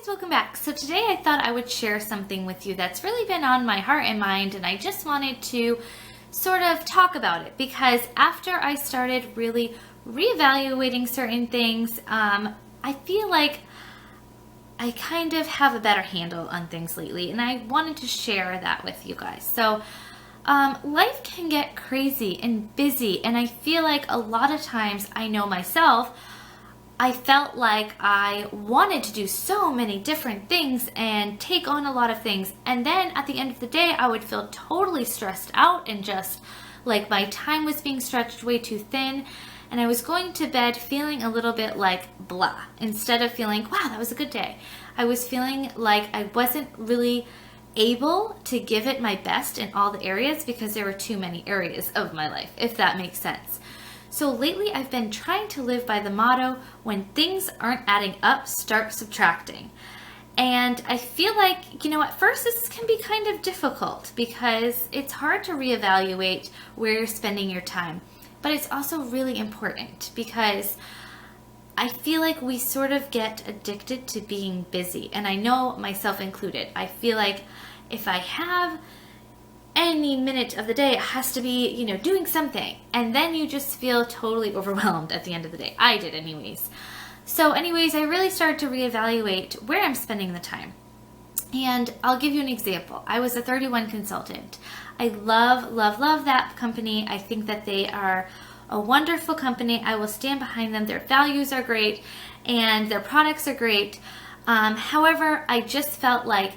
welcome back. So today I thought I would share something with you that's really been on my heart and mind, and I just wanted to sort of talk about it because after I started really reevaluating certain things, I feel like I kind of have a better handle on things lately, and I wanted to share that with you guys. So life can get crazy and busy, and I feel like a lot of times, I know myself, I felt like I wanted to do so many different things and take on a lot of things. And then at the end of the day, I would feel totally stressed out and just like my time was being stretched way too thin. And I was going to bed feeling a little bit like blah. Instead of feeling, wow, that was a good day. I was feeling like I wasn't really able to give it my best in all the areas because there were too many areas of my life, if that makes sense. So lately I've been trying to live by the motto, when things aren't adding up, start subtracting. And I feel like, at first this can be kind of difficult because it's hard to reevaluate where you're spending your time. But it's also really important because I feel like we sort of get addicted to being busy. And I know myself included. I feel like if I have any minute of the day, it has to be, doing something. And then you just feel totally overwhelmed at the end of the day. I did anyways. So anyways, I really started to reevaluate where I'm spending the time. And I'll give you an example. I was a 31 consultant. I love, love, love that company. I think that they are a wonderful company. I will stand behind them. Their values are great and their products are great. However, I just felt like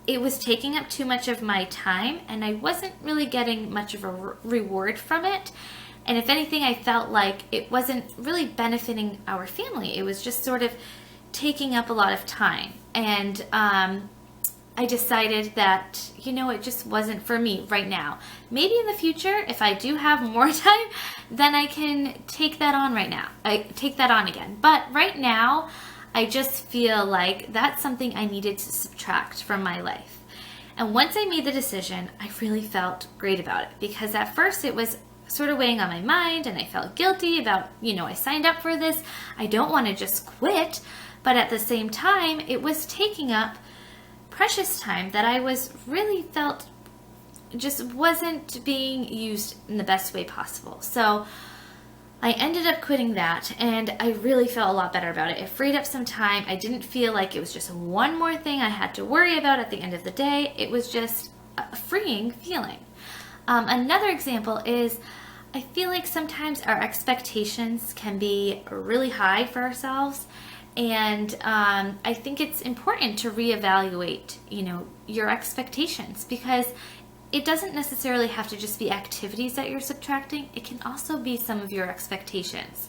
it was taking up too much of my time and I wasn't really getting much of a reward from it. And if anything, I felt like it wasn't really benefiting our family. It was just sort of taking up a lot of time. And I decided that, it just wasn't for me right now. Maybe in the future, if I do have more time, then I can take that on again. But right now, I just feel like that's something I needed to subtract from my life. And once I made the decision, I really felt great about it because at first it was sort of weighing on my mind and I felt guilty about, I signed up for this. I don't want to just quit. But at the same time, it was taking up precious time that I was really felt just wasn't being used in the best way possible. So I ended up quitting that and I really felt a lot better about it. It freed up some time. I didn't feel like it was just one more thing I had to worry about at the end of the day. It was just a freeing feeling. Another example is I feel like sometimes our expectations can be really high for ourselves. And I think it's important to reevaluate, your expectations because it doesn't necessarily have to just be activities that you're subtracting. It can also be some of your expectations.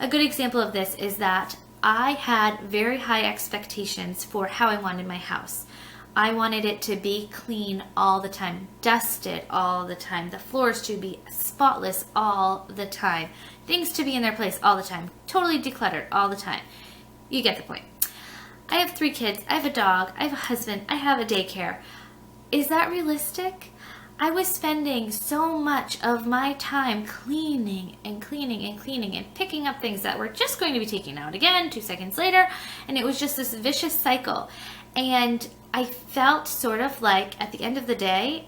A good example of this is that I had very high expectations for how I wanted my house. I wanted it to be clean all the time, dusted all the time, the floors to be spotless all the time, things to be in their place all the time, totally decluttered all the time. You get the point. I have 3 kids, I have a dog, I have a husband, I have a daycare. Is that realistic? I was spending so much of my time cleaning and cleaning and cleaning and picking up things that were just going to be taken out again 2 seconds later, and it was just this vicious cycle. And I felt sort of like at the end of the day,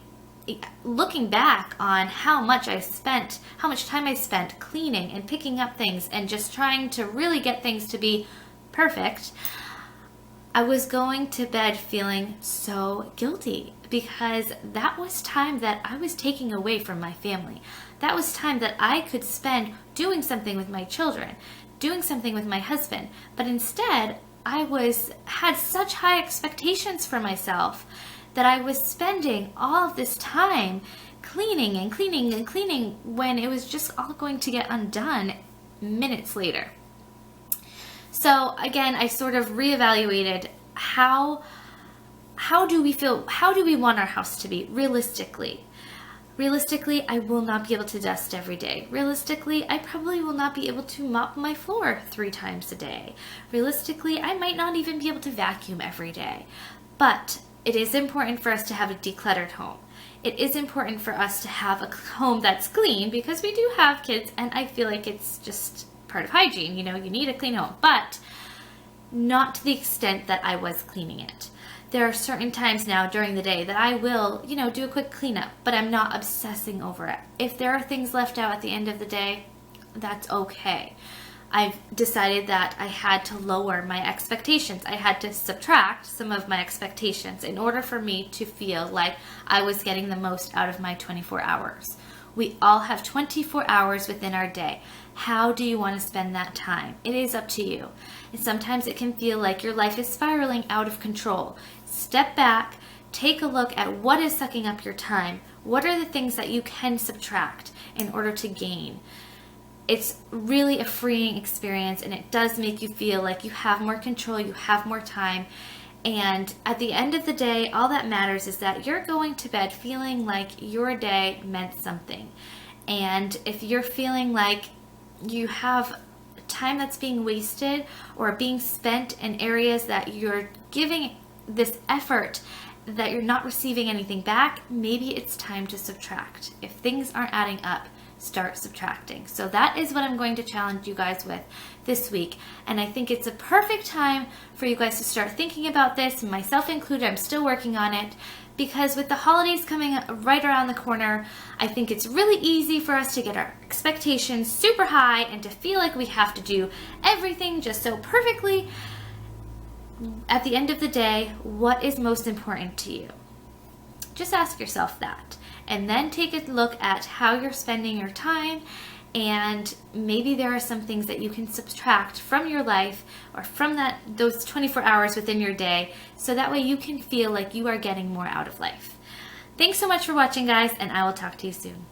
looking back on how much time I spent cleaning and picking up things and just trying to really get things to be perfect, I was going to bed feeling so guilty because that was time that I was taking away from my family. That was time that I could spend doing something with my children, doing something with my husband. But instead, I had such high expectations for myself that I was spending all of this time cleaning and cleaning and cleaning when it was just all going to get undone minutes later. So again, I sort of reevaluated how do we want our house to be realistically? Realistically, I will not be able to dust every day. Realistically, I probably will not be able to mop my floor 3 times a day. Realistically, I might not even be able to vacuum every day. But it is important for us to have a decluttered home. It is important for us to have a home that's clean because we do have kids and I feel like it's just part of hygiene. You need a clean home. But not to the extent that I was cleaning it. There are certain times now during the day that I will, do a quick cleanup, but I'm not obsessing over it. If there are things left out at the end of the day, that's okay. I've decided that I had to lower my expectations. I had to subtract some of my expectations in order for me to feel like I was getting the most out of my 24 hours. We all have 24 hours within our day. How do you want to spend that time? It is up to you. And sometimes it can feel like your life is spiraling out of control. Step back, take a look at what is sucking up your time. What are the things that you can subtract in order to gain? It's really a freeing experience, and it does make you feel like you have more control, you have more time. And at the end of the day, all that matters is that you're going to bed feeling like your day meant something. And if you're feeling like you have time that's being wasted or being spent in areas that you're giving this effort that you're not receiving anything back, maybe it's time to subtract. If things aren't adding up, start subtracting. So that is what I'm going to challenge you guys with this week. And I think it's a perfect time for you guys to start thinking about this, myself included. I'm still working on it because with the holidays coming right around the corner, I think it's really easy for us to get our expectations super high and to feel like we have to do everything just so perfectly. At the end of the day, what is most important to you? Just ask yourself that. And then take a look at how you're spending your time, and maybe there are some things that you can subtract from your life or from those 24 hours within your day, so that way you can feel like you are getting more out of life. Thanks so much for watching, guys, and I will talk to you soon.